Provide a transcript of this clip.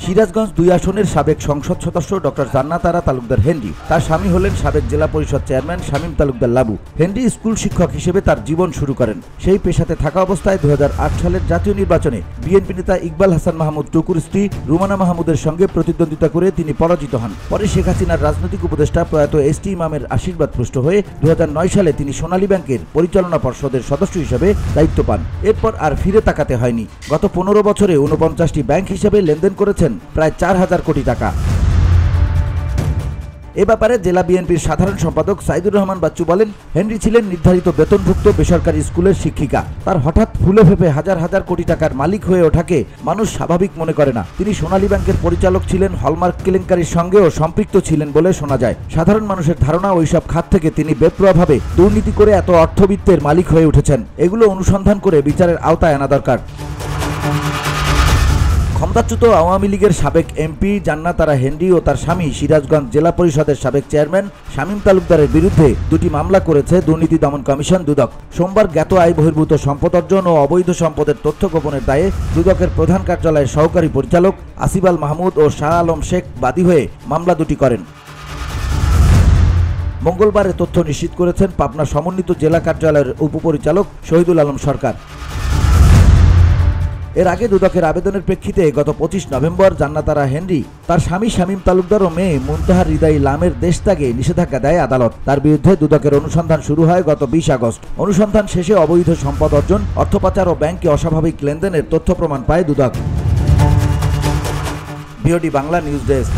সিরাজগঞ্জ ২ আসনের সাবেক সংসদ সদস্য ডক্টর জান্নাতারা তালুকদার হেনরি। তার স্বামী হলেন সাবেক জেলা পরিষদ chairman Shamim Talukdar Labu. Henry school শিক্ষক হিসেবে তার জীবন শুরু করেন। সেই পেশাতে থাকা অবস্থায় ২০০৮ সালের জাতীয় নির্বাচনে বিএনপি নেতা ইকবাল হাসান মাহমুদ টুকুর স্ত্রী রুমানা মাহমুদের সঙ্গে প্রতিদ্বন্দ্বিতা করে তিনি পরাজিত হন। পরে শেখ হাসিনার রাজনৈতিক উপদেষ্টা প্রয়াত এস.টি. ইমামের আশীর্বাদপুষ্ট হয়ে ২০০৯ সালে তিনি সোনালী ব্যাংকের পরিচালনা পর্ষদের সদস্য হিসেবে দায়িত্ব পান। এরপর আর ফিরে তাকাতে হয়নি। গত ১৫ বছরে ৪৯টি ব্যাংক হিসেবে লেনদেন করেছেন প্রায় ৪,০০০ কোটি টাকা। এ ব্যাপারে জেলা বিএনপির সাধারণ সম্পাদক সাইদুর রহমান বাচ্চু বলেন, হেনরি ছিলেন নির্ধারিত বেতনভুক্ত বেসরকারি স্কুলের শিক্ষিকা। তার হঠাৎ ফুলে ফেপে হাজার হাজার কোটি টাকার মালিক হয়ে ওঠাকে মানুষ স্বাভাবিক মনে করে না। তিনি সোনালী ব্যাংকের পরিচালক ছিলেন, হলমার্ক কেলেঙ্কারির সঙ্গেও সম্পৃক্ত ছিলেন বলে শোনা যায়। সাধারণ মানুষের ধারণা ওইসব খাত থেকে তিনি বেপরোয়াভাবে দুর্নীতি করে এত অর্থবিত্তের মালিক হয়ে উঠেছেন। এগুলো অনুসন্ধান করে বিচারের আওতায় আনা দরকার। ক্ষমতাচ্যুত আওয়ামী লীগের সাবেক এমপি জান্নাতারা হেনরি ও তার স্বামী সিরাজগঞ্জ জেলা পরিষদের সাবেক চেয়ারম্যান শামীম তালুকদারের বিরুদ্ধে দুটি মামলা করেছে দুর্নীতি দমন কমিশন দুদক। সোমবার জ্ঞাত আয় বহির্ভূত সম্পদ অর্জন ও অবৈধ সম্পদের তথ্য গোপনের দায়ে দুদকের প্রধান কার্যালয়ের সহকারী পরিচালক আসিফ আল মাহমুদ ও শাহ আলম শেখ বাদী হয়ে মামলা দুটি করেন। মঙ্গলবার এ তথ্য নিশ্চিত করেছেন পাবনা সমন্বিত জেলা কার্যালয়ের উপপরিচালক শহীদুল আলম সরকার। এর আগে দুদকের আবেদনের প্রেক্ষিতে গত ২৫ নভেম্বর জান্নাতারা হেনরি তার স্বামী শামীম তালুকদার ও মেয়ে মুনতাহার হৃদয় লামের দেশত্যাগে নিষেধাজ্ঞা দেয় আদালত। তার বিরুদ্ধে দুদকের অনুসন্ধান শুরু হয় গত ২০ আগস্ট। অনুসন্ধান শেষে অবৈধ সম্পদ অর্জন, অর্থ পাচার ও ব্যাংকে অস্বাভাবিক লেনদেনের তথ্য প্রমাণ পায় দুদক। BOD Bangla news desk.